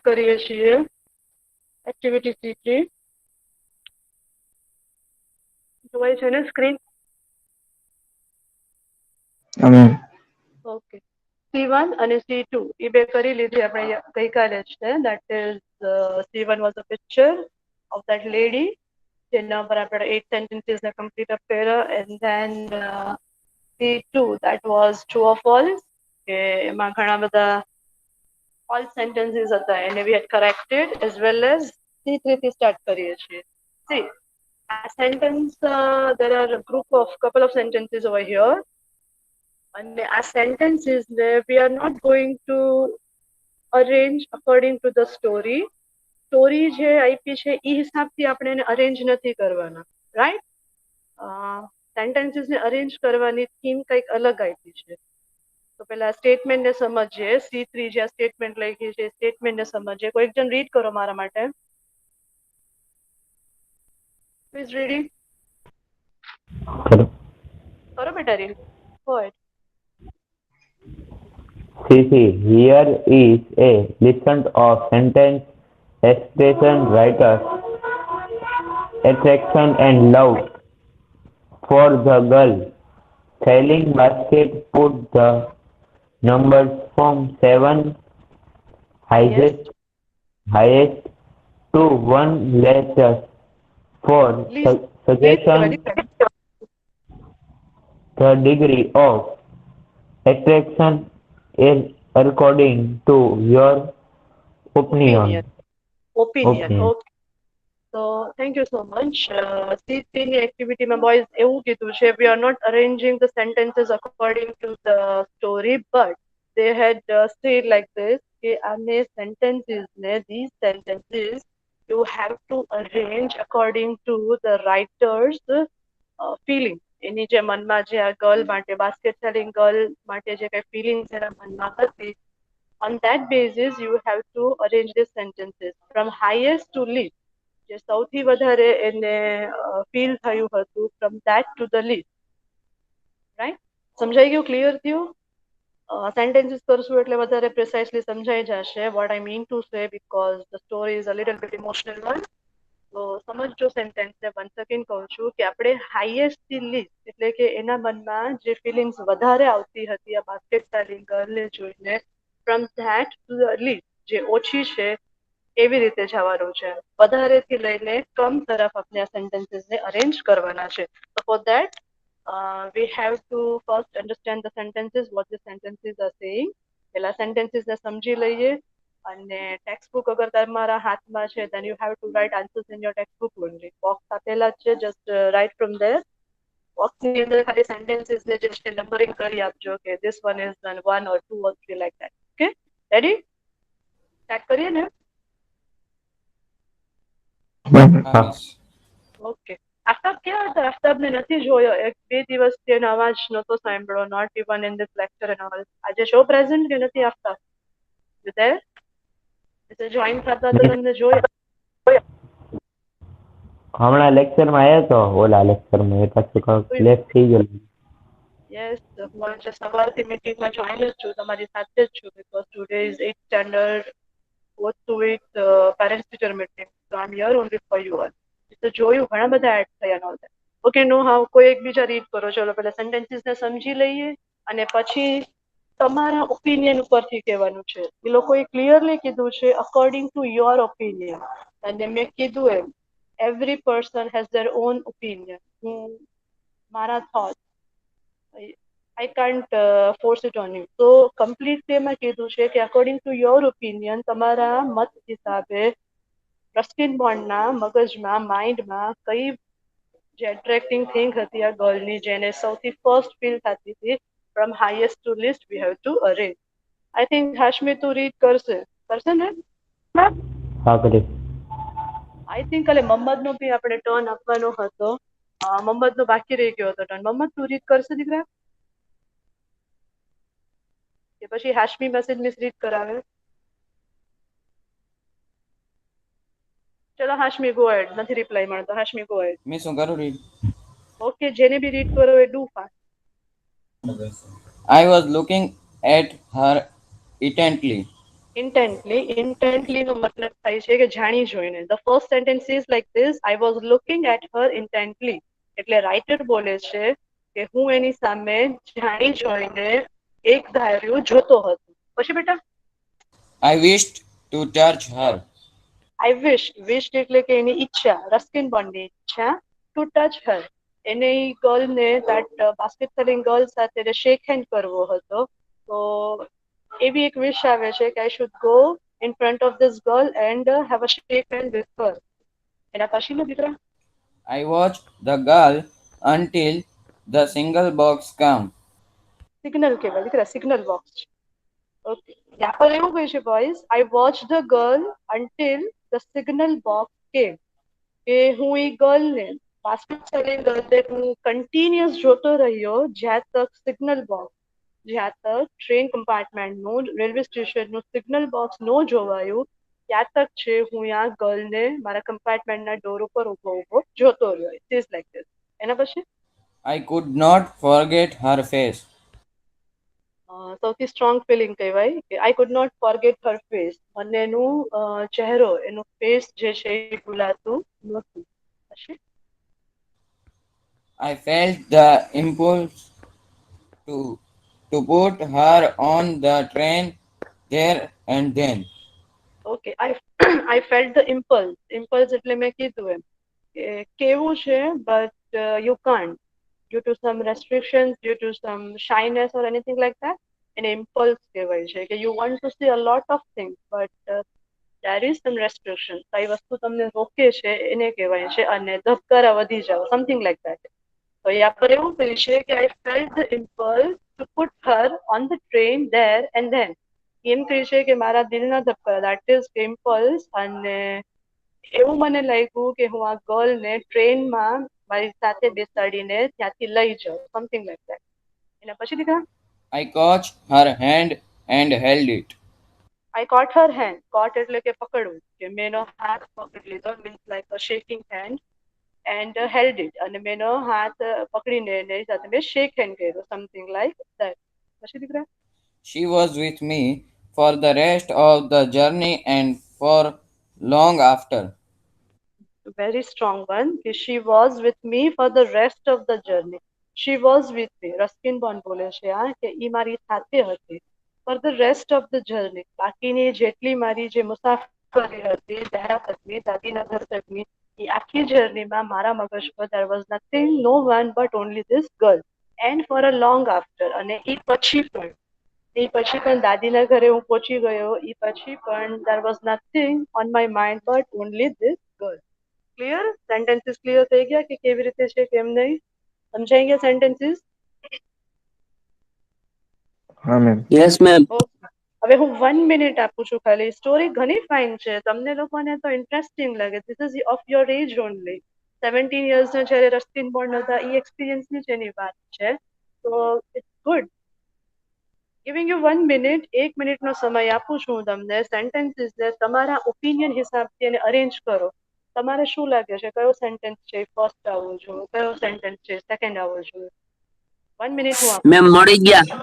કરીએ છીએ activity C3 જોવાય છે ને સ્ક્રીન? ઓકે, C1 અને C2 એ બે કરી લીધી આપણે ગઈકાલે જ છે. That is C1 was a picture of that lady, જેના પર આપણે 8 સેન્ટેન્સીસ ને કમ્પ્લીટ અપ કર્યા. And then C2 that was true or false, કે એમાં ઘણા બધા false sentences હતા and we had corrected, as well as C3 થી સ્ટાર્ટ કરીએ છીએ. See, a sentence, there are a couple of sentences over here, and a sentences we are not going to arrange according to the story. Story જે આપી છે એ હિસાબથી આપણે એને arrange નથી કરવાના, રાઈટ? સેન્ટેન્સીસ ને અરેન્જ કરવાની થીમ કંઈક અલગ આપી છે. તો પેલા સ્ટેટમેન્ટ ને સમજીએ. C3 જે સ્ટેટમેન્ટ લખી છે સ્ટેટમેન્ટ ને સમજીએ. કોઈ એક જણ રીડ કરો મારા માટે. પ્લીઝ રીડિંગ કરો બેટા, read. Go ahead. Here is a list of sentence expression, writer, attraction and love. For the girl, selling basket put the numbers from 7 highest to 1 letter. For suggestion, the degree of attraction is according to your opinion. Okay. So thank you so much. C3 ની એક્ટિવિટીમાં boys એવું કીધું છે, we are not arranging the sentences according to the story, but they had said like this, કે આને sentences ને these sentences you have to arrange according to the writer's feeling. એની જે મનમાં જે આ ગર્લ માટે, બાસ્કેટ સેલિંગ ગર્લ માટે જે કઈ ફિલિંગ્સ એના મનમાં હતી, on that basis you have to arrange these sentences from highest to least. જે સૌથી વધારે એને ફીલ થયું હતું, from that to the least, right? સમજાઈ ગયું? ક્લિયર થયું? સેન્ટેન્સીસ કરશું એટલે વધારે પ્રિસાઇઝલી સમજાઈ જશે what I mean to say, because the story is a little bit emotional one. તો સમજો સેન્ટેન્સ ને. વન સેકન્ડ કહું છું કે આપણે હાઈએસ્ટ થી લીસ્ટ, એટલે કે એના મનમાં જે ફિલિંગ્સ વધારે આવતી હતી આ બાસ્કેટ સેલિંગ ગર્લને જોઈને, from that to the least, જે ઓછી છે એવી રીતે જવાનું છે. વધારેથી લઈને કમ તરફ આપણે આ સેન્ટેન્સીસ ને અરેન્જ કરવાના છે. So for that we have to first understand the sentences, what the sentences are saying. પેલા sentences ને સમજી લઈએ. અને ટેક્સ્ટ બુક અગર તમારા હાથમાં છે then you have to write answers in your textbook only. Box આપેલા છે, just write from there. Box ની અંદર ખાલી sentences ને just નંબરિંગ કરી આપજો કે this one is 1 or 2 or 3 like that. Okay, ready? Start કરીએ ને? ઓકે. આફતાબ ક્યાં હતા? આફતાબને નથી જોયો. 1-2 દિવસથી એનો અવાજ નહોતો સાંભળ્યો. Not even in this lecture and all. આજે શો પ્રેઝન્ટ કે નથી આફતાબ? You there? એટલે જોઈન થતા તો તમને જોયો. હમણાં લેક્ચરમાં આવ્યો તો, ઓલા લેક્ચરમાં એ પાછું લેફ્ટ થઈ ગયો. યસ, હું આજે સવારથી મીટિંગમાં જોઈન જ છું, તમારી સાથે જ છું, because today is 8th standard goes to it parents teacher meeting, so I'm here only for you all. તો જોયું ઘણા બધા એડ થયા નહોતા. Okay, know how. કોઈ એકબીજા રીડ કરો. ચલો પહેલા સેન્ટેન્સીસ ને સમજી લઈએ અને પછી તમારા ઓપિનિયન ઉપરથી કહેવાનું છે. એ લોકોએ ક્લિયરલી કીધું છે અકોર્ડિંગ ટુ યોર ઓપિનિયન. અને મેં કીધું એમ every person has their own opinion. હું મારા thought I can't force it on you. So completely મેં કીધું છે કે અકોર્ડિંગ ટુ યોર ઓપિનિયન, તમારા મત હિસાબે રસ્કિન બોન્ડના મગજમાં, માઇન્ડમાં કઈ જે એટ્રેક્ટિંગ થિંગ હતી આ ગર્લની, જેને સૌથી ફર્સ્ટ ફીલ થતી હતી, from highest to least we have to arrange. I think Hashmi તું રીડ કરશે ને? હા, કરી. આઈ થિંક કાલે મોહમ્મદનો બી આપણે ટર્ન આપવાનો હતો. મોહમ્મદનો બાકી રહી ગયો હતો ટર્ન. મોહમ્મદ તું રીડ કરશે દીકરા કે પછી હાશમી મેસેજ મિસ રીડ કરાવે? ચલો હાશમી ગો એહેડ. નથી રિપ્લાય મળતો. Hashmi go ahead. મેં શું કરું રીડ? ઓકે, જેને બી રીડ કરો એ do fast. I was looking at her intently. Intently નો મતલબ થાય છે કે જાણી જોઈને. The first sentence is like this, I was looking at her intently. એટલે રાઇટર બોલે છે કે હું એની સામે જાણી જોઈને એક ધાર્યું જોતો હતો. પછી બેટા I wished to touch her. આઈ વિશ એટલે કે એની ઈચ્છા, રસ્કિન બોન્ડની ઈચ્છા ટુ ટચ હર. એને ઈ ગર્લને દેટ બાસ્કેટ સેલિંગ ગર્લ સાથે શેક હેન્ડ કરવો હતો. તો એવી એક વિશ આવે છે કે I should go in front of this girl and have a shake hand with her. એના પછીનો દીકરા I watched the girl until the single box came. Signal કહેવાય દીકરા, સિગ્નલ બોક્સ. ઓકે, ત્યાં પર એવું કહે છે boys, I watch the girl until the signal box કેમ. કે હું એ ગર્લને બાસ્કેટ સેલિંગ ગર્લને હું કન્ટિન્યુઅસ જોતો રહ્યો જ્યાં તક સિગ્નલ બોક્સ, જ્યાં તક ટ્રેન કમ્પાર્ટમેન્ટનું રેલવે સ્ટેશનનું સિગ્નલ બોક્સ ન જોવાયું ત્યાં તક છે હું આ ગર્લને મારા કમ્પાર્ટમેન્ટના ડોર ઉપર ઉભો ઉભો જોતો રહ્યો. It is like this. એના પછી I could not forget her face. સૌથી સ્ટ્રોંગ ફિલિંગ કહેવાય કે I could not forget her face. મને એનું ચહેરો, એનું ફેસ જે છે એ ભૂલાતું નહોતું. પછી I felt the impulse to to put her on the train there and then. Okay, I felt the impulse. Impulse એટલે મેં કીધું એમ કે કેવું છે but you can't due to some restriction, due to some shyness or anything like that. એને impulse કહેવાય છે કે you want to see a lot of things but there is some restriction. કઈ વસ્તુ તમને રોકે છે એને કહેવાય છે અને ધબકારા વધી જાવ, સમથિંગ લાઈક ધેટ. તો યા પર એવું કહ્યું છે કે I felt the impulse to put her on the train there and then. એમ કહે છે કે મારા દિલના ધબકારા, દેટ ઇઝ ઇમ્પલ્સ, અને એવું મને લાગ્યું કે હું આ ગર્લને ટ્રેનમાં મારી સાથે બેસાડીને ત્યાંથી લઈ જાઉં, સમથિંગ લાઈક ધેટ. એના પછી દીકરા I caught her hand and held it. I caught her hand. Caught એટલે કે પકડવું, કે મેં એનો હાથ પકડી લીધો, means like a shaking hand, and held it, અને મેં એનો હાથ પકડીને એની સાથે મેં શેક હેન્ડ કર્યો, સમથિંગ લાઈક ધેટ. પછી દીકરા She was with me for the rest of the journey and for long after. very strong one. She was with me for the rest of the journey. She was with me. Ruskin bond બોલે છે કે ઈ મારી સાથે હતી for the rest of the journey. બાકીની જેટલી મારી જે મુસાફરી હતી દહેરા તકની, દાદીનગર તકની, એ આખી જર્નીમાં મારા મગજ પર there was nothing, no one but only this girl. And for a long after, અને એ પછી પણ દાદીના ઘરે હું પહોંચી ગયો એ પછી પણ there was nothing on my mind but only this girl. Clear? Sentences clear થઈ ગયા કે કેવી રીતે છે કેમ નહીં? સમજાઈ ગયા સેન્ટેન્સીસ? હા મેમ. Yes, ma'am. ઓકે, હવે હું 1 મિનિટ આપું છું ખાલી. સ્ટોરી ઘણી ફાઇન છે, તમને લોકોને તો ઇન્ટરેસ્ટિંગ લાગે. This is of your age only. 17 યર્સના જ્યારે રસ્કિન બોન્ડ હતા એ એક્સપિરિયન્સની જ એની વાત છે. તો it's good. Giving you 1 minute, 1 મિનિટનો સમય આપું છું હું તમને. સેન્ટેન્સીસને તમારા ઓપિનિયન હિસાબથી એને અરેન્જ કરો. તમારે શું લાગે છે કયો સેન્ટેન્સ છે ફર્સ્ટ આવવો જોઈએ, કયો સેન્ટેન્સ છે સેકન્ડ આવવો જોઈએ? 1 મિનિટ હું આપું. Ma'am, મળી ગયા.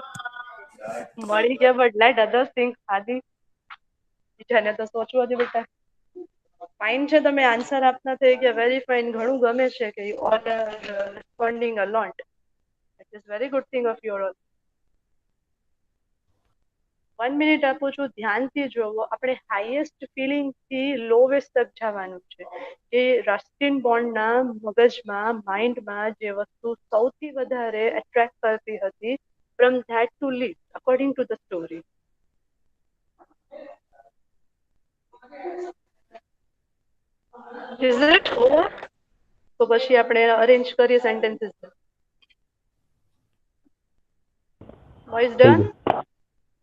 મળી ગયા બટ લેટ અધર્સ થિંક. આદિ બીજાને તો સોચવા દે બેટા. ફાઇન છે, તમે આન્સર આપતા થઈ ગયા, વેરી ફાઇન. ઘણું ગમે છે કે you all R responding a lot. It is very good thing of your all. 1 minute આપું છું, ધ્યાનથી જોવો. આપણે હાઈએસ્ટ ફિલિંગ થી લોવેસ્ટ તક જવાનું છે. એ રસ્કિન બોન્ડના મગજમાં, માઇન્ડમાં જે વસ્તુ સૌથી વધારે એટ્રેક્ટ કરતી હતી, from that to leave according to the story. Is it over? તો પછી આપણે અરેન્જ કરીએ સેન્ટેન્સીસ. વોઇસ થઈ ડન? ગયું.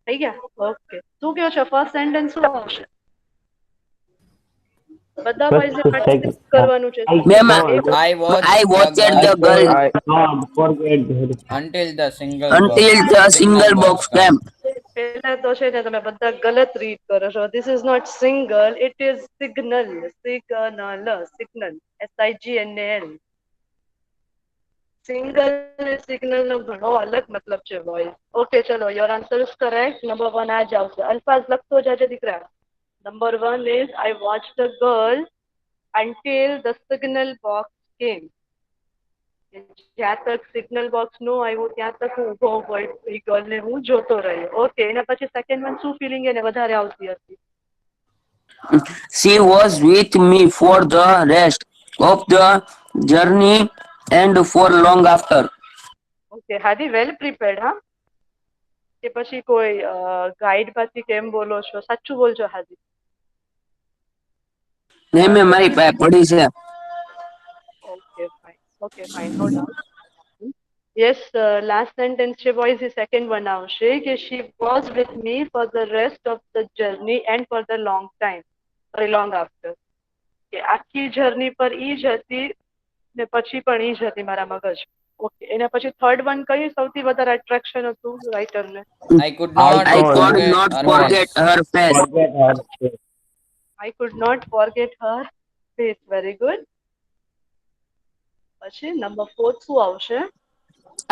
થઈ ગયા? ઓકે, શું કહો છો? ફર્સ્ટ સેન્ટેન્સ શું આવશે? બધા બોયઝે First પાર્ટિસિપેટ second. કરવાનું છે. Ma'am, I watched I the watched girl the girl I Don't forget her. until the single box until the single box came. came. પહેલા તો છે ને તમે બધા ગલત રીડ કરો છો. This is not single, it is signal. Signal, signal, SIGNAL. Single ને સિગ્નલ નો ઘણો અલગ મતલબ છે બોયઝ. ઓકે ચલો, your answer is correct. Number 1 આ જ આવશે. અલ્ફાઝ લખતો જાજે દીકરા. Number 1 is I watch the girl until the signal box came. જ્યાં તક સિગ્નલ બોક્સ નો આવ્યું ત્યાં તક હું ઉભો હોય એ ગર્લ ને હું જોતો રહ્યો. ઓકે, એના પછી સેકન્ડ વન શું ફિલિંગ એને વધારે આવતી હતી? She was with me for the rest of the journey and for long after. Okay Hadi, well prepared હા? કે પછી કોઈ ગાઈડ માંથી કેમ બોલો છો? સાચું બોલજો હાદી. નહીં મેં મારી પાસે પડી છે. Okay fine, no doubt. Yes, last sentence છે બોયઝ, એ સેકન્ડ વન આવશે કે she was with me for the rest of the journey and for the long time, long after. કે આખી જર્ની પર ઈ જ હતી ને પછી પણ ઈ જ હતી મારા મગજ. ઓકે, એના પછી થર્ડ વન કઈ સૌથી વધારે એટ્રેક્શન હતું રાઇટરને? I could I not I could could forget not her forget face. her face. forget her face. I could not forget her face. Very good. પછી નંબર 4 શું આવશે?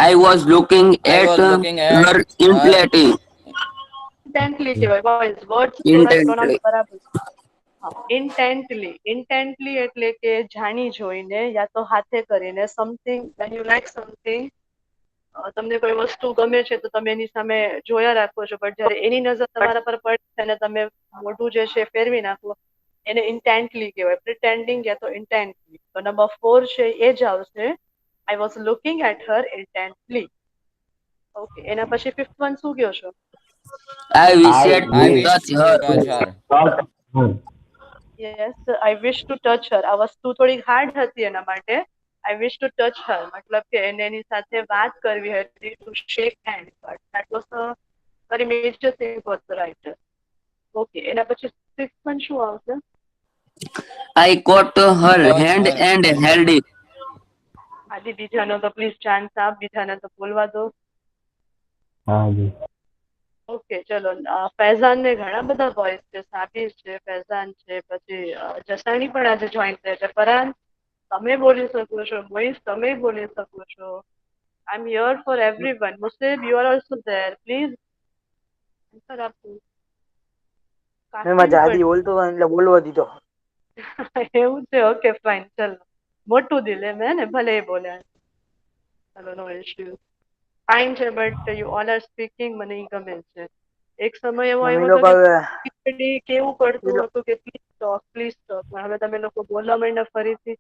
I was looking I at was looking at her her ઇન્ટેન્ટલી કહેવાય boys, words થોડા pronounce intently. બરાબર. હા, ઇન્ટેન્ટલી એટલે કે જાણી જોઈને યા તો હાથે કરીને. Something when you like something, તમને કોઈ વસ્તુ ગમે છે તો તમે એની સામે જોયા રાખો છો, બટ જ્યારે એની નજર તમારા પર પડે છે અને તમે મોઢું જે છે ફેરવી નાખો, એને ઇન્ટેન્ટલી કહેવાય. પ્રિટેન્ડિંગ યા તો ઇન્ટેન્ટલી. તો નંબર 4 છે એ જ આવશે. I was looking at her intently. Okay, એના પછી ફિફ્થ વન શું કહો છો? I I wished to I wish touch wished her. to touch her. touch her. Yes, I wish to touch her. આ વસ્તુ થોડી હાર્ડ હતી એના માટે. આઈ વિશ ટુ ટચ હર મતલબ કે એને એની સાથે વાત કરવી હતી, to shake hand, but that was a very major thing for the writer. Okay, એના પછી સિક્સ વન શું આવશે? I caught her Touch hand her. and held it. આદિ, બીજાનો તો પ્લીઝ ચાન્સ આપ, બીજાને તો બોલવા દો. हाँ जी. ઓકે ચલો, ફૈઝાન ને ઘણા બધા બોયઝ છે, સાબિર છે, ફૈઝાન છે, પછી જસાણી પણ આજે જોઈન થયા છે. ફરહાન, તમે બોલી શકો છો. મોઈસ, તમે બોલી શકો છો. I am here for everyone. Muslim, you are also there. Please answer આપો. મેં કાસિમ જાદી પણ બોલતો હતો એટલે બોલવા દીધો. એવું છે? ઓકે ફાઇન, ચલો. મોટું દિલ એમ હે ને, ભલે એ બોલે. ચલો, નો ઇશ્યુ. ફાઇન છે, but you all R speaking, મને ઈ ગમે છે. એક સમય એવો અમે આવ્યો હતો લોકો હવે કે કેવું પડતું હતું કે પ્લીઝ સ્ટોપ. હવે તમે લોકો બોલવા માંડ્યા ફરીથી.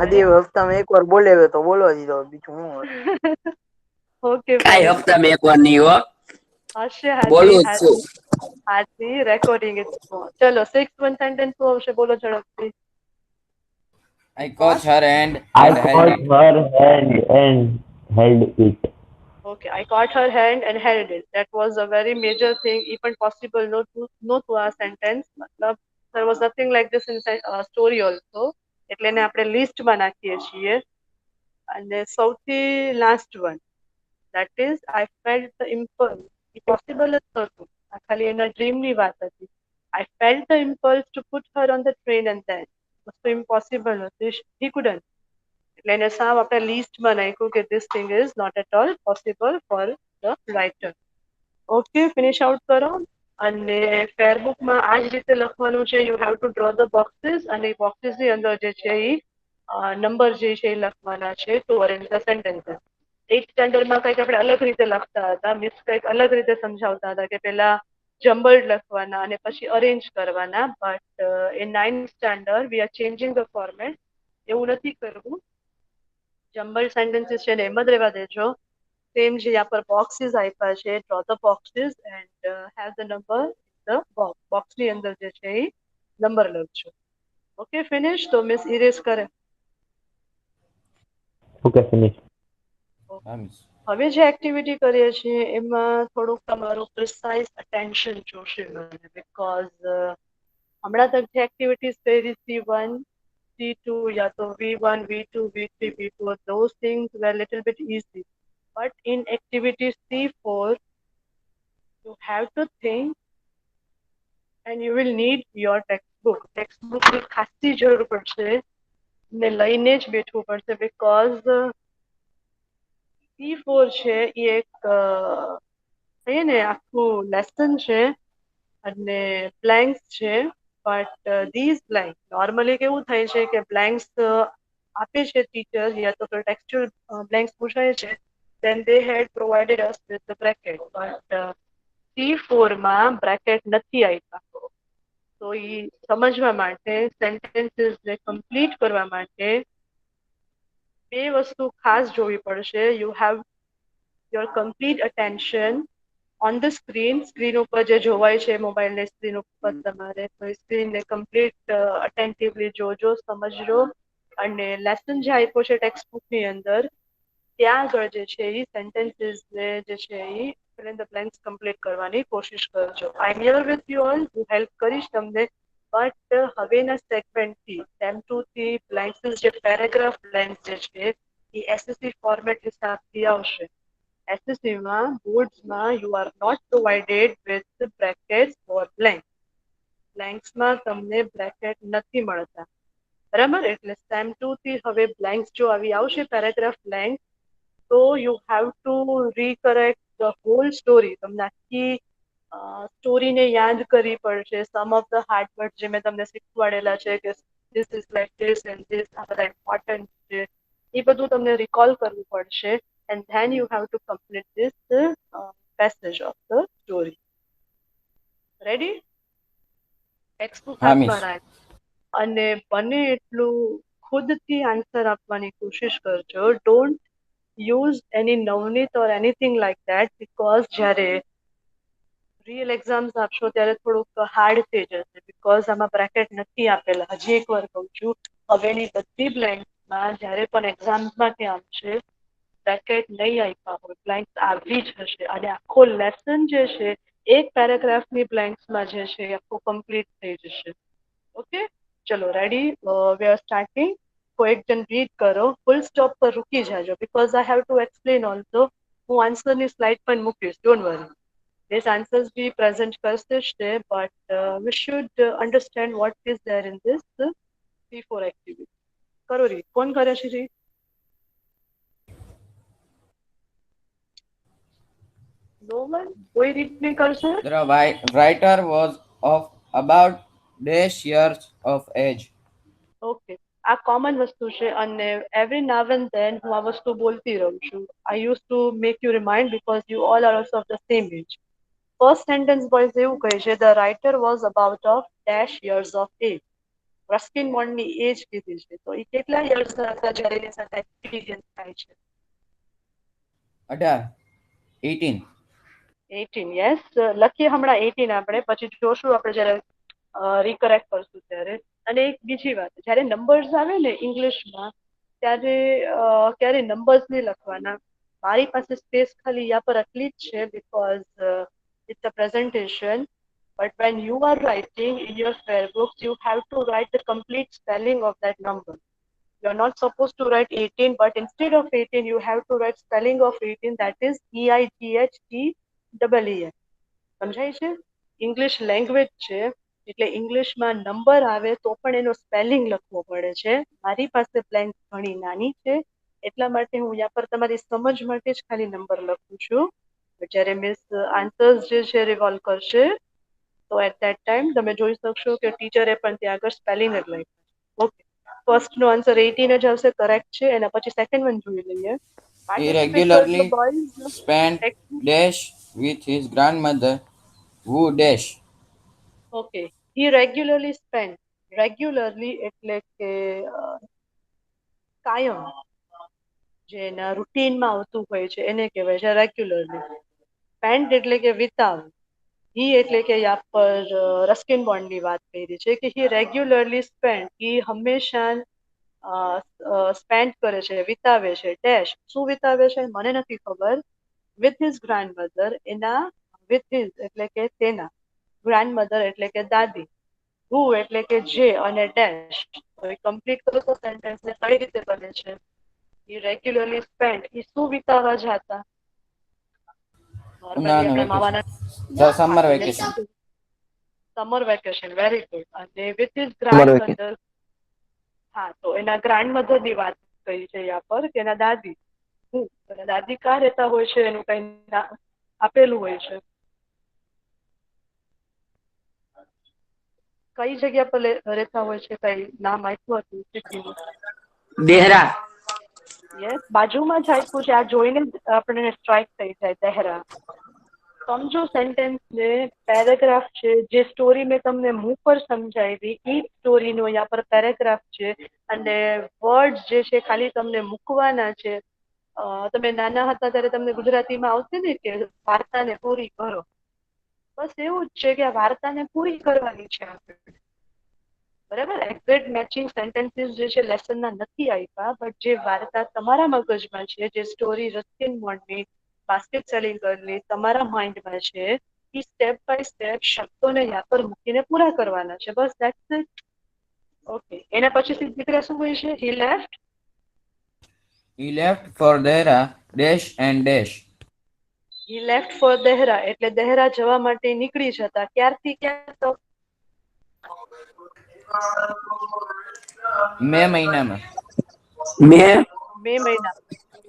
હદી હપ્તામાં એકવાર બોલે તો બોલવા દીધો, બીજું શું હોય. ઓકે કાંઈ ફાઇન. હપ્તામાં એકવાર નહીં હો. હશે હાજી, બોલવું જ છું. હાજી, રેકોર્ડિંગ ઇઝ ઓન. ચલો, સિક્સ વન સેન્ટેન્સ શું આવશે? બોલો ઝડપથી. I caught her hand I and held caught it. her hand and held it. Okay, I caught her hand and held it. That was a very major thing, even possible no to our sentence. મતલબ there was nothing like this in story also. એટલે એને આપણે લિસ્ટમાં નાખીએ છીએ. અને સૌથી last one, that is I felt the impulse. A possible જ નહોતું, આ ખાલી એના ડ્રીમની વાત હતી. I felt the impulse to put her on the train and then. વસ્તુ ઇમ્પોસિબલ હતી. He couldn't. એટલે એને સાવ આપણે લિસ્ટમાં નાખ્યું કે this thing is not at all possible for the writer. Okay, finish out કરો. અને ફેરબુકમાં આ જ રીતે લખવાનું છે. You have to draw the boxes, અને એ બોક્સીસની અંદર જે છે એ નંબર જે છે એ લખવાના છે to arrange the sentences. 8th સ્ટેન્ડર્ડમાં કંઈક આપણે અલગ રીતે લખતા હતા, મિસ કંઈક અલગ રીતે સમજાવતા હતા કે પેલા જમ્બલ્ડ લખવાના અને પછી અરેન્જ કરવાના, but in 9th standard we are changing the format. એવું નથી કરવું. જમ્બલ્ડ સેન્ટેન્સીસ છે ને એમ જ રહેવા દેજો. સેમ જે યા પર બોક્સીસ આપ્યા છે, draw the boxes and have the number the બોક્સની અંદર જે છે એ નંબર લખજો. Okay finish. તો મિસ ઇરેઝ કરે. Okay, finish. હવે જે એક્ટિવિટી કરીએ છીએ એમાં થોડુંક તમારું પ્રિસાઇઝ અટેન્શન જોશે મને, બીકોઝ હમણાં તક જે એક્ટિવિટીઝ કરી C1, C2 या तो V1, V2, V3, V4, those things were little bit easy. But in activity C4, you have to think and you will need your textbook. Textbook ની ખાસી જરૂર પડશે ને લઈને જ બેઠવું પડશે, because C4 છે એ એક કહીએ ને આખું લેસન છે અને બ્લેન્ક્સ છે બટ ધીઝ બ્લેન્ક નોર્મલી કેવું થાય છે કે બ્લેન્ક્સ આપે છે ટીચર યા તો ટેક્સ્ચ્યુઅલ બ્લેન્ક્સ પૂછાય છે then they had provided us with the bracket but C4 માં બ્રેકેટ નથી આપ્યા તો એ સમજવા માટે સેન્ટેન્સીસ ને કમ્પ્લીટ કરવા માટે બે વસ્તુ ખાસ જોવી પડશે you have your complete attention on the screen ઉપર જે જોવાય છે મોબાઈલની સ્ક્રીન ઉપર તમારે તો એ સ્ક્રીનને કમ્પ્લીટ અટેન્ટિવલી જોજો સમજજો અને લેસન જે આપ્યો છે ટેક્સ્ટ બુકની અંદર ત્યાં આગળ જે છે એ સેન્ટેન્સીસને જે છે એ fill in the blanks complete કરવાની કોશિશ કરજો I am here with you all હું હેલ્પ કરીશ તમને બટ હવેના સેગમેન્ટથી સેમ 2 થી બ્લેન્ક્સ જે પેરેગ્રાફ બ્લેન્ક્સ જે છે એ એસએસસી ફોર્મેટ હિસાબથી આવશે એસએસસીમાં બોર્ડ્સમાં you are not provided with brackets or બ્લેન્ક્સમાં તમને બ્રેકેટ નથી મળતા બરાબર એટલે સેમ 2 થી હવે બ્લેન્ક્સ જો આવી આવશે પેરેગ્રાફ બ્લેન્ક તો you have to recorrect the whole story તમને આખી સ્ટોરીને યાદ કરવી પડશે some of the hard word જે મેં તમને શીખવાડેલા છે કે this is like this and this આ બધા ઇમ્પોર્ટન્ટ છે એ બધું તમને રિકોલ કરવું પડશે and then you have to complete this passage of the story ready text book હાથમાં રાખ અને બને એટલું ખુદથી આન્સર આપવાની કોશિશ કરજો don't use any Navneet or anything like that because જ્યારે રિયલ એક્ઝામ્સ આપશો ત્યારે થોડુંક હાર્ડ થઈ જશે બીકોઝ આમાં બ્રેકેટ નથી આપેલા હજી એક વાર કહું છું હવેની બધી બ્લેન્ક્સમાં જ્યારે પણ એક્ઝામ્સમાં કે આવશે બ્રેકેટ નહીં આપ્યા હોય બ્લેન્ક્સ આવી જ હશે અને આખો લેસન જે છે એક પેરેગ્રાફની બ્લેન્ક્સમાં જે છે એ આખું કમ્પ્લીટ થઈ જશે ઓકે ચલો રેડી વી આર સ્ટાર્ટિંગ કોઈ એક જણ રીડ કરો ફૂલ સ્ટોપ પર રૂકી જાજો because I have to explain also હું આન્સરની સ્લાઇડ પણ મૂકીશ don't worry these answers be present કરશે જ તે but we should understand what is there in this C4 activity કરો રીડ કોણ કરે છે રીડ no one કોઈ રીડ નહીં કરશે The writer was of about dash years of age. Okay આ કોમન વસ્તુ છે અને એવરી નાવ એન્ડ ધેન હું આ વસ્તુ બોલતી રહું છું I use to make you remind because you all are of the same age first sentence boys એવું કહે છે the writer was about of dash years of age Ruskin બોન્ડની એજ કીધી છે તો એ કેટલા યર્સના હતા જ્યારે એની સાથે એક્સપિરિયન્સ થાય છે 18. 18 યસ લખીએ હમણાં 18 આપણે પછી જોશું આપણે જ્યારે રીકરેક્ટ કરશું ત્યારે અને એક બીજી વાત જ્યારે નંબર્સ આવે ને ઇંગ્લિશમાં ત્યારે ક્યારે નંબર્સ નહીં લખવાના મારી પાસે સ્પેસ ખાલી યા પર આટલી જ છે because it's a presentation but when you are writing in your fair books you have to write the complete spelling of that number you are not supposed to write 18 but instead of 18 you have to write spelling of 18 that is EIGHTEEN સમજાય છે English language છે એટલે ઇંગ્લિશમાં number આવે તો પણ એનો spelling લખવો પડે છે મારી પાસે બ્લેન્ક ઘણી નાની છે એટલા માટે હું યા પર તમારી સમજ માટે જ ખાલી નંબર લખું છું જ્યારે મિસ આન્સર્સ જે છે રિવોલ્વ કરશે તો એટ દેટ ટાઈમ તમે જોઈ શકશો કે ટીચરે પણ ત્યાં આગળ સ્પેલિંગ જ લખ્યું ઓકે ફર્સ્ટનો આન્સર 18 જ આવશે કરેક્ટ છે એના પછી સેકન્ડ વન જોઈ લઈએ He regularly spent dash with his grandmother who dash. Okay he regularly spent regularly એટલે કે કાયમ જે એના રૂટીનમાં આવતું હોય છે એને કહેવાય છે રેગ્યુલરલી સ્પેન્ટ એટલે કે વિતાવ હી એટલે કે યા પર રસ્કિન બોન્ડની વાત કરી છે કે હી રેગ્યુલરલી સ્પેન્ટ હી હંમેશા સ્પેન્ડ કરે છે વિતાવે છે ડેશ શું વિતાવે છે મને નથી ખબર વિથ હિઝ ગ્રાન્ડમધર એના વિથ હિઝ એટલે કે તેના ગ્રાન્ડમધર એટલે કે દાદી હુ એટલે કે જે અને ડેશ તો એ કમ્પ્લીટ કરો તો સેન્ટેન્સ ને કઈ રીતે બને છે he regularly spent એ શું વિતાવા જતા નોર્મલી આપણે માવાના The summer vacation. Summer vacation very good અને વિથ હિઝ ગ્રાન્ડમધર હા તો એના ગ્રાન્ડમધર ની વાત કરી છે યા પર કે એના દાદી હું અને દાદી કા રહેતા હોય છે એનું કઈ આપેલું હોય છે. કઈ જગ્યા પર રહેતા હોય છે, કઈ નામ આપ્યું હતું સિટીનું? દેહરા. યસ, બાજુમાં જ આપ્યું છે. આ જોઈને જ આપણને સ્ટ્રાઇક થઈ જાય, દહેરા. સમજો સેન્ટેન્સ ને, પેરેગ્રાફ છે. જે સ્ટોરી મેં તમને મું પર સમજાવી એ સ્ટોરીનો અહીંયા પર પેરેગ્રાફ છે, અને વર્ડ જે છે ખાલી તમને મૂકવાના છે. તમે નાના હતા ત્યારે તમને ગુજરાતીમાં આવશે ને કે વાર્તાને પૂરી કરો. બસ એવું જ છે કે આ વાર્તાને પૂરી કરવાની છે આપણે. બરાબર, એક્ઝેક્ટ મેચિંગ સેન્ટેન્સીસ જે છે લેસનના નથી આપ્યા, બટ જે વાર્તા તમારા મગજમાં છે, જે સ્ટોરી રસ્કિન બોન્ડની, બાસ્કેટ સેલિંગ ગર્લની તમારા માઇન્ડમાં છે, એ સ્ટેપ બાય સ્ટેપ શબ્દોને યા પર મૂકીને પૂરા કરવાના છે. બસ દેટ્સ ઇટ. ઓકે, એના પછી દીકરા શું હોય છે? He left for Dehra dash and dash. He left for Dehra એટલે દહેરા જવા માટે નીકળી જતા. ક્યારથી ક્યાં? તો મે મહિનામાં. મે મહિના.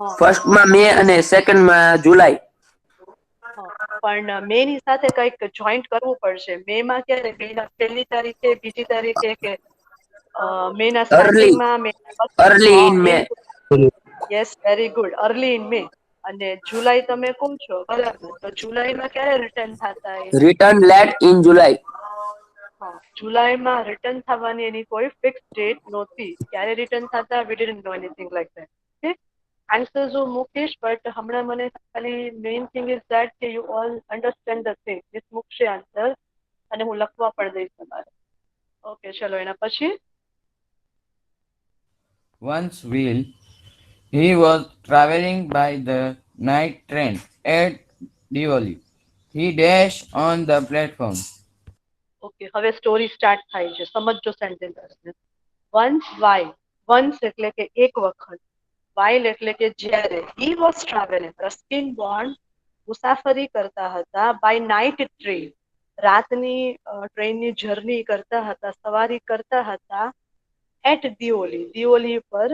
હા, ફર્સ્ટ માં મે અને સેકન્ડ માં જુલાઈ. પણ મે ની સાથે કઈક જોઈન્ટ કરવું પડશે. મે માં ક્યારે? મેના પહેલી તારીખે, બીજી તારીખે, કે મે ના સ્ટાર્ટિંગમાં, May early in May. Yes, very good, early in May. અને જુલાઈ તમે કહો છો, બરાબર. તો જુલાઈમાં ક્યારે રિટર્ન થતા? રિટર્ન લેટ ઇન જુલાઈ. જુલાઈમાં રિટર્ન થવાની એની કોઈ ફિક્સ ડેટ નહોતી. ક્યારે રિટર્ન થતા? We didn't know anything like that. Okay, answers હું મૂકીશ, બટ હમણાં મને ખાલી મેઇન થિંગ ઇઝ ધેટ કે you all understand the thing. Miss મૂકશે આન્સર અને હું લખવા પણ દઈશ તમારે. ઓકે, ચલો એના પછી. Once while he was traveling by the night train at Diwali, he dashed on the platform. Okay, હવે સ્ટોરી સ્ટાર્ટ થાય છે. સમજો સેન્ટેન્સ. વન્સ વાય, વન્સ એટલે કે એક વખત, વાઇલ એટલે કે જ્યારે. He was travelling, Ruskin bond મુસાફરી કરતા હતા. બાય નાઇટ ટ્રેન, રાતની ટ્રેનની જર્ની કરતા હતા, સવારી કરતા હતા. એટ દિઓલી, દિઓલી પર.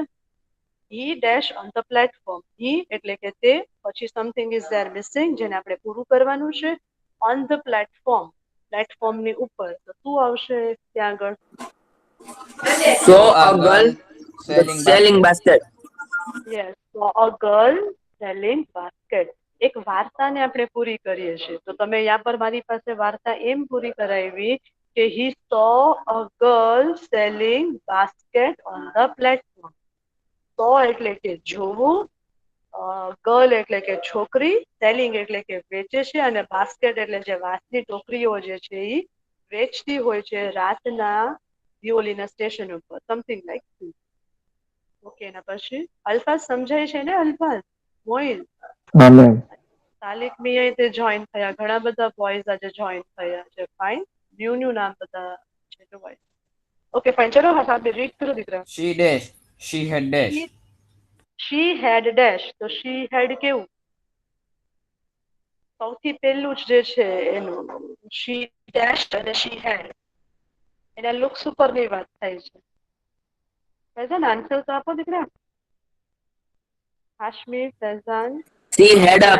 હી ડેશ ઓન ધ પ્લેટફોર્મ. હી એટલે કે તે, પછી સમથિંગ ઇઝ ધેર મિસિંગ, જેને આપણે પૂરું કરવાનું છે. ઓન ધ પ્લેટફોર્મ, પ્લેટફોર્મની ઉપર. તો શું આવશે ત્યાં આગળ? So a girl Selling selling basket. Yes, so a girl selling basket. એક વાર્તાને આપણે પૂરી કરીએ છીએ. તો તમે અહીંયા પર મારી પાસે વાર્તા એમ પૂરી કરાવી કે he saw a girl selling basket on the platform. So એટલે કે જોવું, ગર્લ એટલે કે છોકરી, સેલિંગ એટલે કે વેચે છે, અને બાસ્કેટ એટલે જે વાંસની ટોકરીઓ જે છે એ વેચતી હોય છે રાતના દિઓલીના સ્ટેશન ઉપર. Something like. ઓકે, એના પછી અલ્ફાઝ સમજાય છે ને? અલ્ફાઝ, મોઇલ, સાલિક મિયા તે જોઈન થયા. ઘણા બધા બોયઝ આજે જોઈન થયા છે. ફાઇન, ન્યુ નામ બધા છે. ઓકે, ફાઇન, ચલો હા સાહેબ રીડ કરો દીકરા. She dashed. She had dashed. She had dash. તો શી હેડ કેવું? સૌથી પહેલું જ જે છે એનું શી ડેશ અને શી હેડ, એના લુક્સ ઉપરની વાત થાય છે. આન્સર તો આપો દીકરા. Hashmi, Faizan. She had a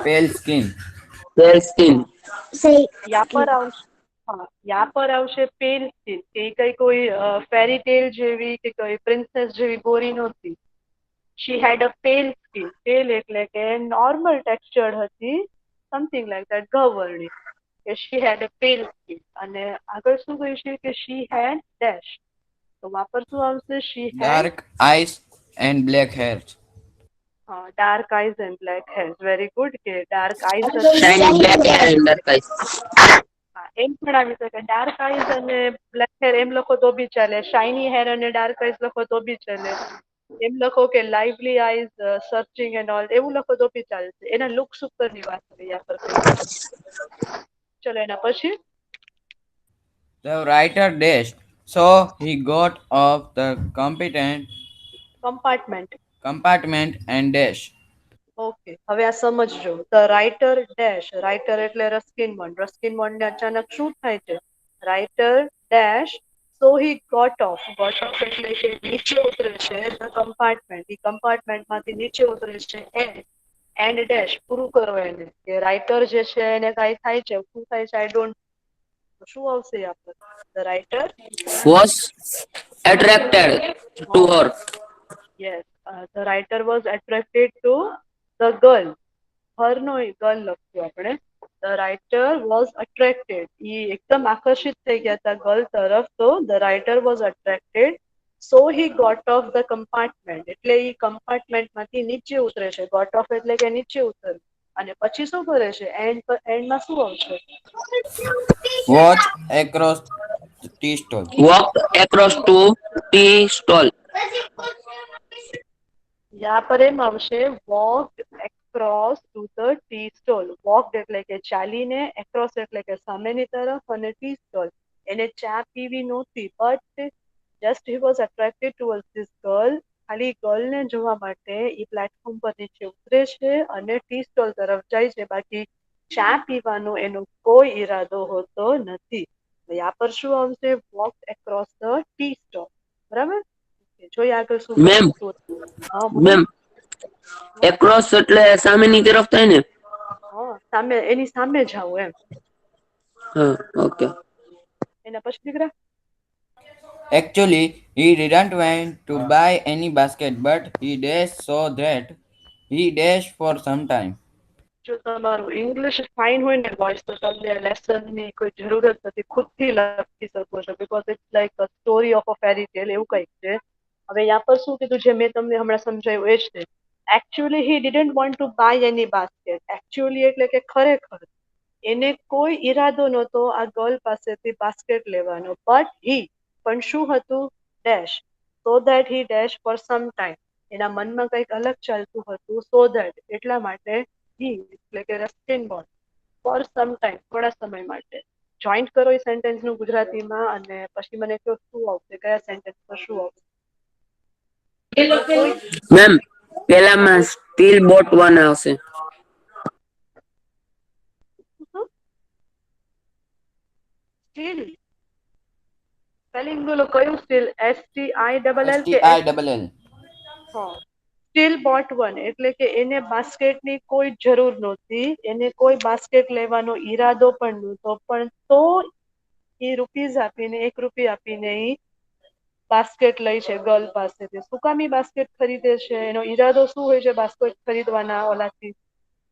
Pale skin. pale skin. યા પર આવશે. હા, યા પર આવશે પેલ સ્કિન, કે કઈ કોઈ ફેરી ટેલ જેવી કે કોઈ પ્રિન્સેસ જેવી ગોરી નહોતી. શી હેડ અ પેલ સ્કિન. પેલ એટલે કે નોર્મલ ટેક્સચર હતી, સમથિંગ લાઈક ધેટ, ગવર્ણી. કે શી હેડ અ પેલ સ્કિન. અને આગળ શું કહ્યું છે કે શી હેડ ડેશ. તો વાપર શું આવશે? She had Dark eyes and black hair. Dark eyes and black hair. Very good, કે dark eyes Shiny black hair and dark eyes. એમ પણ આવી શકે. ડાર્ક આઈઝ અને બ્લેક હેર એમ લખો તો બી ચાલે. શાઇની હેર અને ડાર્ક આઈઝ લખો તો બી ચાલે. એમ લખો કે lively eyes searching and all, એવું લખો તો બી ચાલશે. એના લુક્સ ઉપરની વાત કરી પર. ચલો એના પછી. The writer dashed, so he got off the compartment and dashed. Okay, હવે આ સમજજો. The writer dash. રાઇટર એટલે રસ્કિન બોન્ડ. રસ્કિન બોન્ડ ને અચાનક શું થાય છે? Writer dash So he got off. Got off એટલે કે નીચે ઉતરે છે the compartment. એ compartmentમાંથી નીચે ઉતરે છે and dash પૂરું કરો એને કે રાઇટર જે છે એને કાંઈ થાય છે શું થાય છે આઈ ડોન્ટ શું આવશે આપણે the writer was attracted to her. yes the writer was attracted to the girl her no girl લખ્યું આપણે the writer was attracted એ એકદમ આકર્ષિત થઈ ગયા હતા ગર્લ તરફ તો the writer was attracted so he got off the compartment એટલે એ compartment માંથી નીચે ઉતરે છે got off એટલે કે નીચે ઉતર અને પછી શું કરે છે એન્ડમાં શું આવશે Watch across tea stall. Walked across to tea stall. યા પર એમ આવશે walked across to the tea stall walked એટલે કે ચાલીને across એટલે કે સામેની તરફ અને tea stall એને ચા પીવી નહોતી but just he was attracted towards this girl ખાલી ગર્લને જોવા માટે એ પ્લેટફોર્મ પર નીચે ઉતરે છે અને ટી સ્ટોલ તરફ જાય છે બાકી ચા પીવાનો એનો કોઈ ઈરાદો હોતો નથી યા પર શું આવશે walked across the tea stall બરાબર જોઈએ આગળ શું Ma'am. હા બોલો મેમ એક્રોસ એટલે સામેની તરફ થાય ને હા સામે એની સામે જાવ એમ હા ઓકે એના પછી દીકરા Actually, he didn't want to buy any basket, but he dashed so that he dashed for some time. જો તમારું ઇંગ્લિશ ફાઇન હોય ને વોઇસ તો તમને લેસનની કોઈ જરૂરત નથી ખુદથી લખી શકો છો because it's like a story of a fairy tale એવું કંઈક છે હવે યા પર શું કીધું જે મેં તમને હમણાં સમજાયું એ જ છે actually he didn't want to buy any basket actually એટલે કે ખરેખર એને કોઈ ઈરાદો નહોતો આ ગર્લ પાસેથી બાસ્કેટ લેવાનો બટ હી પણ શું હતું dash so that he dash for some time એના મનમાં કંઈક અલગ ચાલતું હતું સો ધેટ એટલા માટે હી એટલે કે રસ્ટિન બોન્ડ ફોર સમ ટાઈમ થોડા સમય માટે જોઈન્ટ કરો એ સેન્ટેન્સનું ગુજરાતીમાં અને પછી મને કહો શું આવશે કયા સેન્ટેન્સ પર શું આવશે કોઈ મેમ પેલામાં સ્ટીલ બોટ વન આવશે સ્ટીલ સ્પેલિંગ બોલો કયું સ્ટીલ STILL કે STILL. હા સ્ટીલ બોટ વન એટલે કે એને બાસ્કેટની કોઈ જરૂર નહોતી એને કોઈ બાસ્કેટ લેવાનો ઈરાદો પણ નહોતો પણ તો એ રૂપીઝ આપીને 1 રૂપિયા આપીને એ બાસ્કેટ લઈ છે ગર્લ પાસેથી શું કામ એ બાસ્કેટ ખરીદે છે એનો ઈરાદો શું હોય છે બાસ્કેટ ખરીદવાના ઓલાથી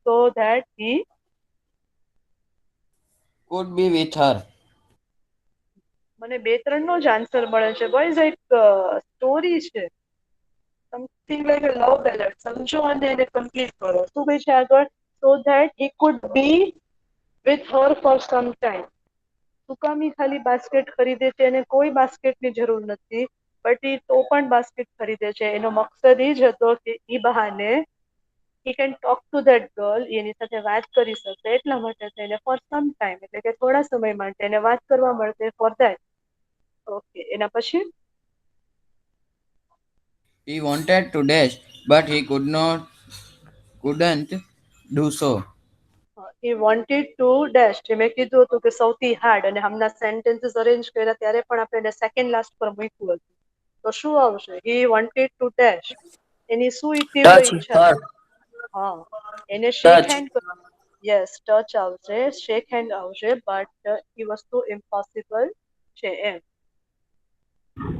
so that he Could be with her. મને 2-3 નો જ આન્સર મળે છે બોયઝ એક સ્ટોરી છે સમથિંગ લાઈક અ લવ બેલેટ સમજો અને એને કમ્પ્લીટ કરો શું કહે છે આગળ સો that he could B with her for some time શું કામ ઈ ખાલી બાસ્કેટ ખરીદે છે એને કોઈ બાસ્કેટની જરૂર નથી બટ ઈ તો પણ બાસ્કેટ ખરીદે છે એનો મકસદ એ જ હતો કે ઈ બહાને he can talk to that girl એની સાથે વાત કરી શકે એટલા માટે તેને ફોર સમ ટાઈમ એટલે કે થોડા સમય માટે એને વાત કરવા મળશે ફોર ધેટ ઓકે એના પછી He wanted to dash, but he couldn't do so. he wanted to dash જે મેં કીધું હતું કે સૌથી હાર્ડ અને હમણાં સેન્ટેન્સીસ અરેન્જ કર્યા ત્યારે પણ આપણે એને સેકન્ડ લાસ્ટ પર મૂક્યું હતું તો શું આવશે he wanted to dash એની શું તીવ્ર ટચ ઈચ્છા હર હા એને શેક ટચ હેન્ડ યસ ટચ આવશે શેક હેન્ડ આવશે બટ એ વસ્તુ ઇમ્પોસિબલ છે એમ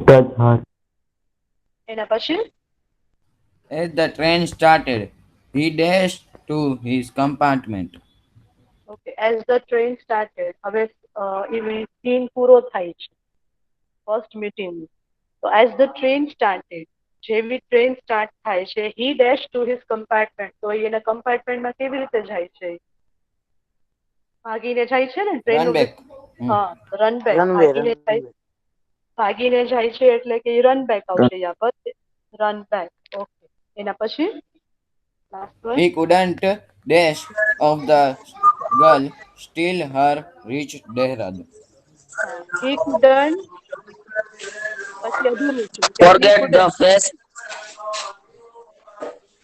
touch her, એના પછી As the train started, he dashed to his compartment. Okay as the train started હવે એ સીન પૂરો થાય છે ફર્સ્ટ મીટિંગ તો એઝ ધ ટ્રેન સ્ટાર્ટેડ જેવી ટ્રેન સ્ટાર્ટ થાય છે હી ડેશ ટુ હિઝ કમ્પાર્ટમેન્ટ તો એના કમ્પાર્ટમેન્ટમાં કેવી રીતે જાય છે ભાગીને જાય છે ને Run ટ્રેનનું back. હા રન બેક રનવે ભાગીને જાય છે એટલે કે રન બેક આવશે યા પર રન બેક ઓકે એના પછી last one He couldn't dash off the girl, still her reached Dehradun. he couldn't પછી અધૂરું છે કે he forget couldn't the face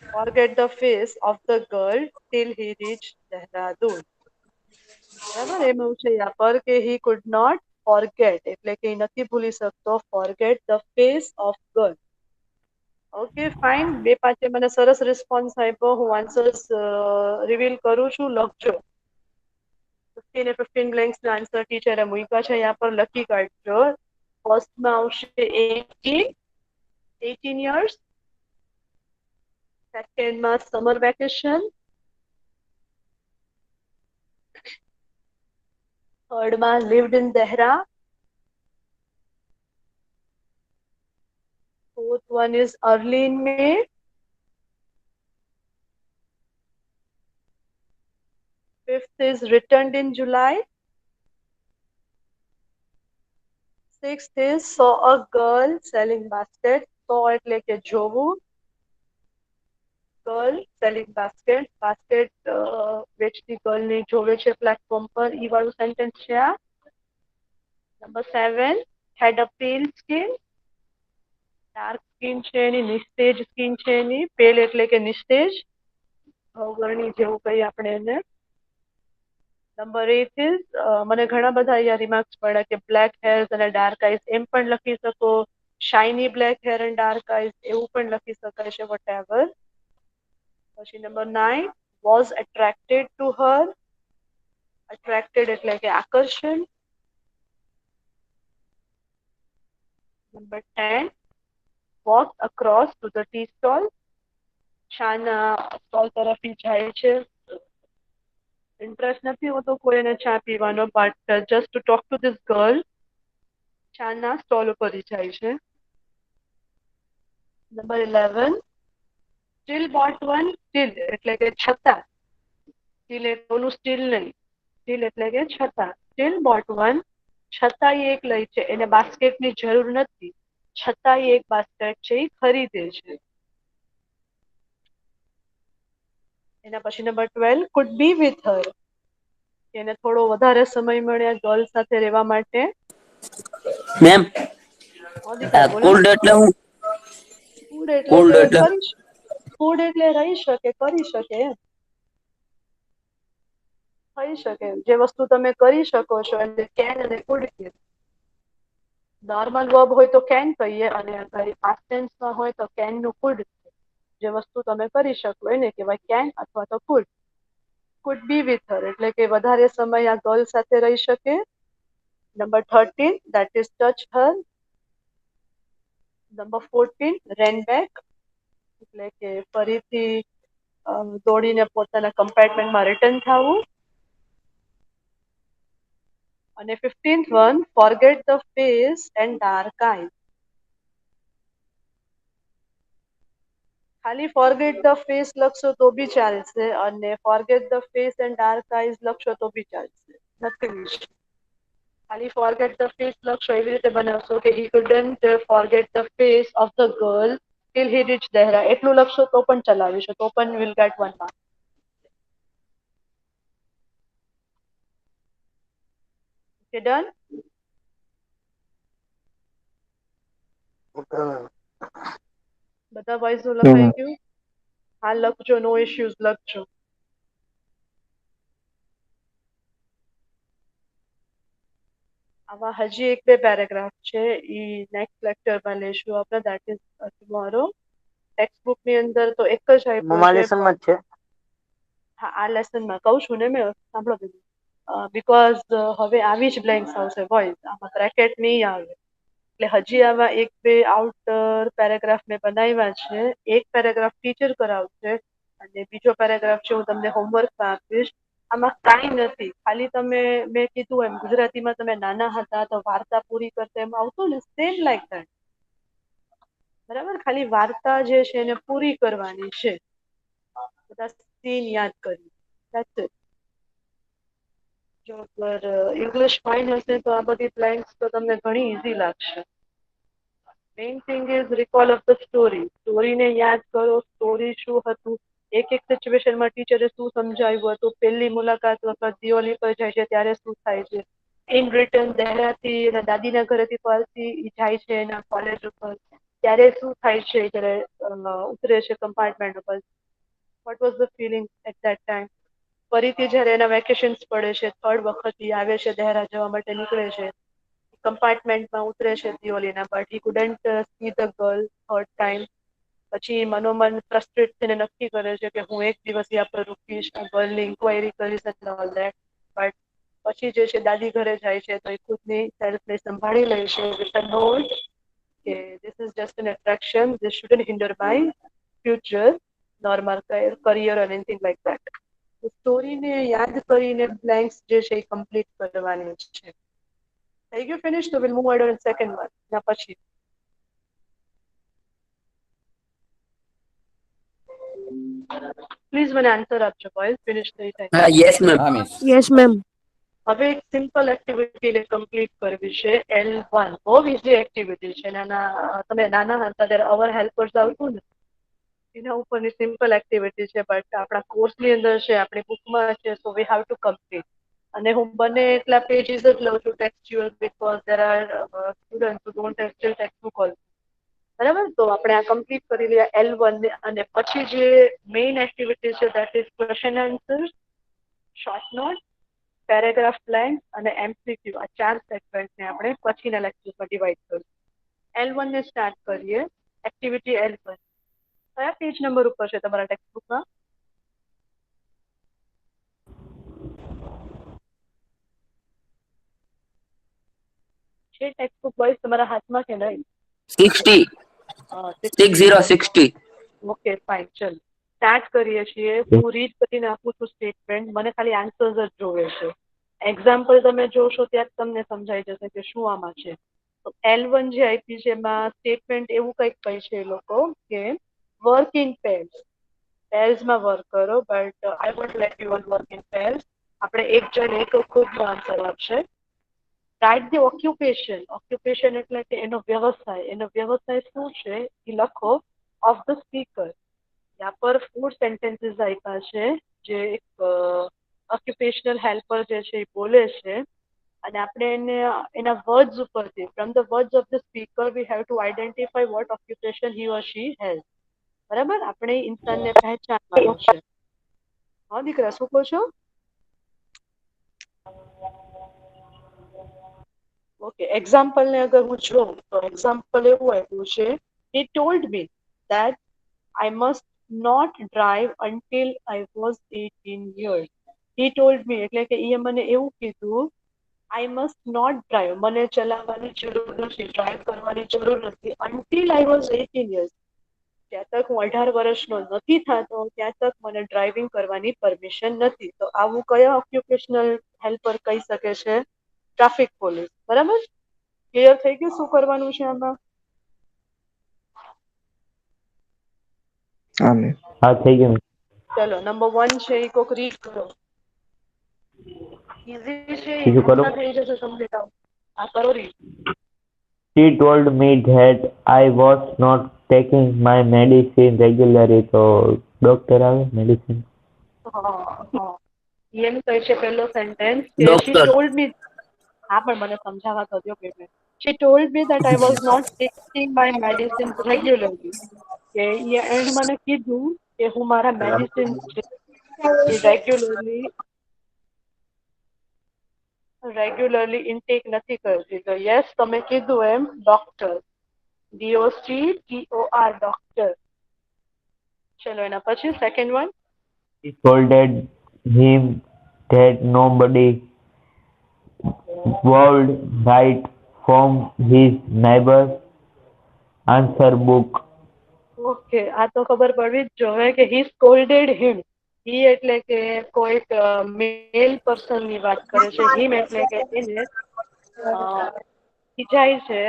forget the face of the girl till he reached Dehradun બરાબર એમ એવું છે યા પર કે he could not ફોરગેટ એટલે કે નથી ભૂલી શકતો. Forget the face of girl. Okay fine. બે પાંચે મને સરસ રિસ્પોન્સ આપ્યો. હું આન્સર્સ રિવીલ કરું છું. લખજો. 15 ને 15 બ્લેન્ક્સ ના આન્સર ટીચરે મૂક્યા છે. અહીંયા પર લખી કાઢજો. ફર્સ્ટમાં આવશે 18 years. સેકન્ડમાં સમર વેકેશન. થર્ડમાં lived in Dehra. Fourth one is early in May. Fifth is returned in July. Sixth is saw a girl selling basket. Saw એટલે કે જોવું. Girl selling basket. Basket વેચતી girl ને જોવે છે પ્લેટફોર્મ પર. ઈ વાળું સેન્ટેન્સ છે આ. Number 7, had a pale skin. Dark skin છે એની. નિસ્તેજ સ્કિન છે એની. પેલ એટલે કે નિસ્તેજ. ભવગર્ણી જેવું કહીએ આપણે એને. નંબર 8 is મને ઘણા બધા અહીંયા રિમાર્ક્સ પડ્યા કે બ્લેક હેર્સ અને ડાર્ક આઈઝ એમ પણ લખી શકો. Shiny black hair and dark eyes એવું પણ લખી શકાય છે. વોટએવર. પછી number 9 was attracted to her. attracted એટલે કે આકર્ષણ. Number 10 walked across to the tea stall. ચાના સ્ટોલ તરફથી જાય છે. ઇન્ટરેસ્ટ નથી હોતો કોઈને ચા પીવાનો, but just to talk to this girl ચાના સ્ટોલ ઉપર જાય છે. Number 11 steel boat one. Steel એટલે કે છતાં. સ્ટીલ એટલે ઓલું સ્ટીલ નહીં. સ્ટીલ એટલે કે છતાં. Steel boat one. છતાં એ એક લઈ છે. એને બાસ્કેટની જરૂર નથી, છતાં એક બાસ્કેટ છે એ ખરીદે છે. એના પછી number 12 could be with her. એને થોડો વધારે સમય મળ્યા ગર્લ સાથે રહેવા માટે. મેમ બોલો. cold એટલે હું? ફૂડ એટલે cold કે એટલે કરી ફૂડ એટલે રહી શકે, કરી શકે એમ. થઈ શકે જે વસ્તુ તમે કરી શકો છો એટલે કેન અને કુડ કહીએ. નોર્મલ વર્બ હોય તો કેન કહીએ અને પાસ્ટ ટેન્સમાં હોય તો કેન નું કુડ. જે વસ્તુ તમે કરી શકો એને કહેવાય કેન અથવા તો food. Food B with her એટલે કે વધારે સમય આ ગર્લ સાથે રહી શકે. Number 13 that is touch her. Number 14 ran back એટલે કે ફરીથી દોડીને પોતાના કમ્પાર્ટમેન્ટમાં રિટર્ન થવું. અને 15th one forget the face and dark eyes. ખાલી forget the face લખશો તો બી ચાલશે અને forget the face and dark eyes લખશો તો બી ચાલશે. Nothing issue. ખાલી forget the face લખશો એવી રીતે બનાવશો કે he couldn't forget the face of the girl till he reached Dehra. એટલું લખશો તો પણ ચલાવીશું, તો પણ will get 1 mark. Okay, done? બધા બોયઝ નું લખાઈ ગયું? હા લખજો, નો ઇશ્યુઝ લખજો. આવા હજી એક બે પેરેગ્રાફ છે ઈ નેક્સ્ટ લેક્ચરમાં લેશું આપણે, that is tomorrow. Text book ની અંદર તો એક જ આપ્યું છે. હા આ લેસનમાં કહું છું ને મેં, સાંભળો દીધું. બીકોઝ હવે આવી જ બ્લેન્ક્સ આવશે બોયઝ, આમાં બ્રેકેટ નહીં આવે. એટલે હજી આવા એક બે આઉટર પેરેગ્રાફ મેં બનાવ્યા છે. એક પેરેગ્રાફ ટીચર કરાવશે અને બીજો પેરેગ્રાફ છે હું તમને હોમવર્કમાં આપીશ. આમાં કાંઈ નથી, ખાલી તમે મેં કીધું એમ ગુજરાતીમાં તમે નાના હતા તો વાર્તા પૂરી કરતા એમ આવતું ને, સેમ લાઈક ધેટ. બરાબર, ખાલી વાર્તા જે છે એને પૂરી કરવાની છે. બધા સીન યાદ કરી. That's it. જો અગર ઇંગ્લિશ ફાઇન હશે તો આ બધી બ્લેન્ક્સ તો તમને ઘણી ઈઝી લાગશે. Main thing is recall of the story. સ્ટોરીને યાદ કરો, સ્ટોરી શું હતું, એક એક સિચ્યુએશનમાં ટીચરે શું સમજાવ્યું હતું. પહેલી મુલાકાત વખત દિવાળી પર જાય છે ત્યારે શું થાય છે. ઇન રિટર્ન દહેરાથી એના દાદીના ઘરેથી પરથી જાય છે એના કોલેજ ઉપર ત્યારે શું થાય છે, જ્યારે ઉતરે છે કમ્પાર્ટમેન્ટ ઉપર. What was the feeling at that time. ફરીથી જ્યારે એના વેકેશન્સ પડે છે, થર્ડ વખત આવે છે દહેરા જવા માટે નીકળે છે, કમ્પાર્ટમેન્ટમાં ઉતરે છે દિયોલીના, but he couldn't see the girl third time. પછી મનોમન ફ્રસ્ટ્રેટ થઈને નક્કી કરે છે કે હું એક દિવસ યા પર રૂકીશ, આ ગર્લની ઇન્ક્વાયરી કરીશ અને ઓલ ધેટ. બટ પછી જે છે દાદી ઘરે જાય છે તો એ ખુદની સેલ્ફને સંભાળી લે છે વિથ અ નોટ કે this is just an attraction, this shouldn't hinder my future nor my career or anything like that. સ્ટોરીને યાદ કરીને બ્લેન્ક્સ જે છે એ કમ્પ્લીટ કરવાની છે. થઈ ગયું ફિનિશ? તો will move on second one. ના પછી પ્લીઝ મને આન્સર આપજો બોયઝ, ફિનિશ થઈ જાય. Yes, ma'am. હા મિસ. Yes, ma'am. હવે એક સિમ્પલ એક્ટિવિટી કમ્પ્લીટ કરવી છે. L1 બહુ ઇઝી એક્ટિવિટી છે. તમે નાના હતા ત્યારે અવર હેલ્પર્સ આવતું ને એના ઉપરની સિમ્પલ એક્ટિવિટી છે, બટ આપણા કોર્સની અંદર છે, આપણી બુકમાં છે, સો વી હેવ ટુ કમ્પ્લીટ. અને હું બને એટલા પેજીસ જ લઉં છું textual, because there are student who don't have steel textbook also. બરાબર, તો આપણે આ કમ્પ્લીટ કરી લઈએ L1 ને. અને પછી જે મેઇન એક્ટિવિટી છે that is question answer, short note, paragraph plan અને MCQ. આ 4 સેગમેન્ટને આપણે પછીના લેક્ચરમાં ડિવાઈડ કરીશું. L1 ને સ્ટાર્ટ કરીએ. એક્ટિવિટી L1 કયા પેજ નંબર ઉપર છે તમારા ટેક્સ્ટબુકમાં? છે ટેક્સ્ટબુક બોયઝ તમારા હાથમાં કે નહીં? 60. 60. ઓકે ફાઇન, ચલો સ્ટાર્ટ કરીએ છીએ. હું રીડ કરીને આપું છું સ્ટેટમેન્ટ, મને ખાલી આન્સર્સ જ જોવે છે. એક્ઝામ્પલ તમે જોશો ત્યારે તમને સમજાઈ જશે કે શું આમાં છે. તો L1 જે આપી છે એમાં સ્ટેટમેન્ટ એવું કંઈક કહે છે એ લોકો કે વર્ક ઇન પેર્સ. પેર્સમાં વર્ક કરો, but I want let you all work in pairs. આપણે એક જણ એક ખુદનો આન્સર આપશે. Write the occupation. ઓક્યુપેશન એટલે કે એનો વ્યવસાય. એનો વ્યવસાય શું છે એ લખો. Of the speaker. ત્યાં પર 4 સેન્ટેન્સીસ આપ્યા છે જે એક ઓક્યુપેશનલ હેલ્પર જે છે એ બોલે છે. અને આપણે એને એના વર્ડ્સ ઉપરથી, from the words of the speaker we have to identify what occupation he or she has. બરાબર, આપણે ઇન્સાનને પહેચાનવાનું છે. હા દીકરા, શું કહો છો? ઓકે, એક્ઝામ્પલ ને અગર હું જોઉં તો એક્ઝામ્પલ એવું આપ્યું છે, he told me that I must not drive until I was 18 years. He told me એટલે કે એ મને એવું કીધું, I must not drive, મને ચલાવવાની જરૂર નથી, ડ્રાઈવ કરવાની જરૂર નથી, until I was 18 years. જ્યાં તક હું 18 વર્ષનો નથી થતો ત્યાં તક મને ડ્રાઇવિંગ કરવાની પરમિશન નથી. તો આવું કયા ઓક્યુપેશનલ હેલ્પર કહી શકે છે? Traffic police. બરાબર, ક્લિયર થઈ ગયું શું કરવાનું છે આમાં? હા થઈ ગયું. ચલો નંબર 1 છે એ કોક રીડ કરો. ઈઝી છે, બીજું કરું? થઈ જશે કમ્પ્લીટ. આ કરો read. She told me that I was not taking my medicine regularly. તો ડોક્ટર આવે મેડિસિન. એમ કહે છે પહેલો સેન્ટેન્સ કે she Doctor. told me. હા પણ મને સમજાવવા તો દો કે she told me that I was not taking my medicine regularly. કે એને મને કીધું કે હું મારા મેડિસિન છે એ રેગ્યુલરલી ઇન્ટેક નથી કરતી. તો યસ, તમે કીધું એમ ડોક્ટર, DOCTOR ડોક્ટર. ચલો એના પછી second one. She scolded him that nobody would write from his neighbor's answer book. Okay, આ તો ખબર પડવી જ જોઈએ કે he scolded him. he એટલે કે કોઈક મેલ પર્સન ની વાત કરે છે. him એટલે કે એને ખીજાય છે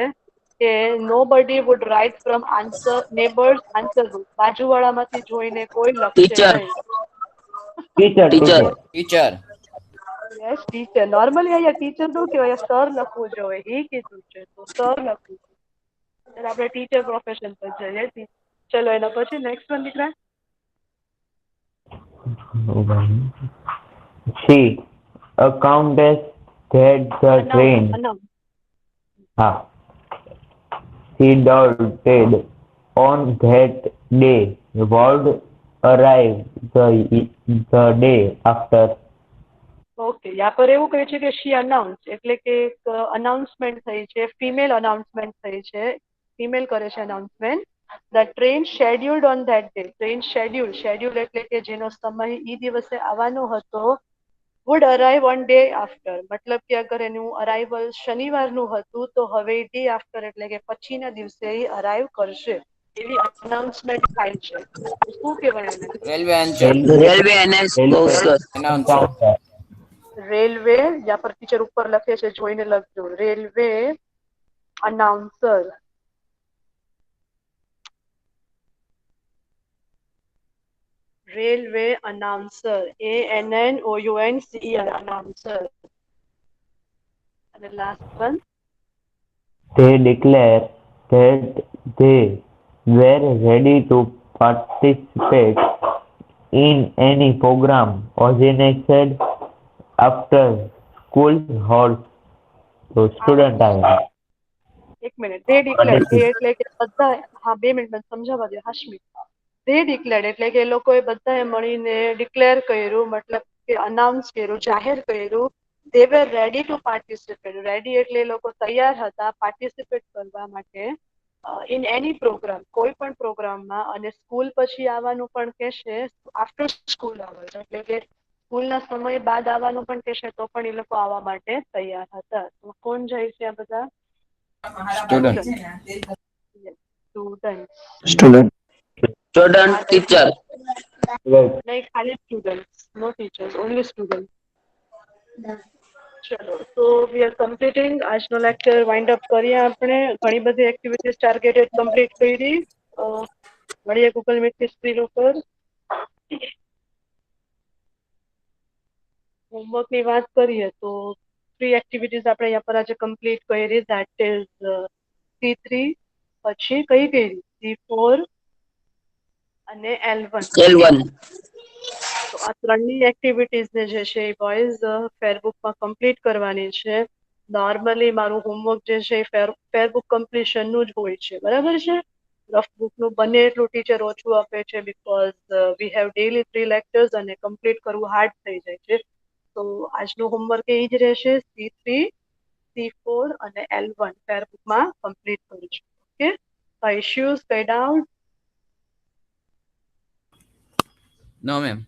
કે nobody would write from neighbor's answer book. બાજુવાળામાંથી જોઈને કોઈ લખશે Teacher. નહીં. Teacher. Teacher. Yes teacher. Normally અહીંયા ટીચર નું કહેવાય, સર લખવું જોઈએ. he કીધું છે તો સર લખવું છે. આપણે ટીચર પ્રોફેશન પર જઈએ. ચલો એના પછી નેક્સ્ટ વન દીકરા. She accounted that the train. She doubted on that day would arrive the day after. Okay, યા પર એવું કહે છે કે શી અનાઉન્સ, એટલે કે એક અનાઉન્સમેન્ટ થઈ છે, ફિમેલ અનાઉન્સમેન્ટ થઈ છે, ફિમેલ કરે છે announcement. The train scheduled on that day, train schedule એટલે કે જેનો સમય ઈ દિવસે આવવાનો હતો, would arrive on day after, મતલબ કે અગર એનું અરાઇવલ શનિવારનું હતું તો હવે ડે આફ્ટર એટલે કે પછીના દિવસે એ અરાઈવ કરશે, એવી અનાઉન્સમેન્ટ થાય છે. તો શું કહેવાય એને? Railway anchor, railway announcer. announcer, railway, યા પર ટીચર ઉપર લખે છે જોઈને લખજો, railway announcer. Railway announcer, ANNOUNCER, announcer. અને last one, They declare that they were ready to participate in any program organized after school hours. So student આવે. એક મિનિટ, દે ડિક્લેર, દે એટલે કે બધા, હા 2 મિનિટ મને સમજાવવા દે હાશમી. દે ડિક્લેર એટલે કે એ લોકોએ બધાએ મળીને ડિક્લેર કર્યું, મતલબ કે અનાઉન્સ કર્યું, જાહેર કર્યું. દે વેર રેડી ટુ પાર્ટિસિપેટ, રેડી એટલે એ લોકો તૈયાર હતા પાર્ટિસિપેટ કરવા માટે ઇન એની પ્રોગ્રામ, કોઈ પણ પ્રોગ્રામમાં, અને સ્કૂલ પછી આવવાનું પણ કહેશે, આફ્ટર સ્કૂલ આવર્સ એટલે કે સ્કૂલના સમય બાદ આવવાનું પણ કહેશે તો પણ એ લોકો આવવા માટે તૈયાર હતા. તો કોણ જાય છે આ બધા? student, student. Student teacher. નહીં, ખાલી સ્ટુડન્ટ, નો ટીચર્સ, ઓનલી સ્ટુડન્ટ. ચલો, તો વી આર કમ્પ્લીટિંગ. આજનો લેક્ચર વાઇન્ડ અપ કરીએ આપણે. ઘણી બધી એક્ટિવિટીઝ ટાર્ગેટેડ કમ્પ્લીટ કરી. મળીએ ગૂગલ મીટની સ્ક્રીન ઉપર. હોમવર્કની વાત કરીએ તો 3 એક્ટિવિટીઝ આપણે અહીંયા પર આજે કમ્પ્લીટ કરી. ધેટ ઇઝ C3, પછી કઈ કરી C4 અને L1. L1. તો આ ત્રણની એક્ટિવિટીઝને જે છે એ બોયઝ ફેરબુકમાં કમ્પ્લીટ કરવાની છે. નોર્મલી મારું હોમવર્ક જે છે એ ફેરબુક કમ્પ્લીશનનું જ હોય છે, બરાબર છે. રફ બુકનું બને એટલું ટીચર ઓછું આપે છે, because we have daily 3 lectures અને કમ્પ્લીટ કરવું હાર્ડ થઈ જાય છે. તો આજનું હોમવર્ક એ જ રહેશે, C3, C4 અને L1 ફેરબુકમાં કમ્પ્લીટ કરીશું. ઓકે, કઈ ઇશ્યુઝ, કઈ ડાઉટ? no ma'am.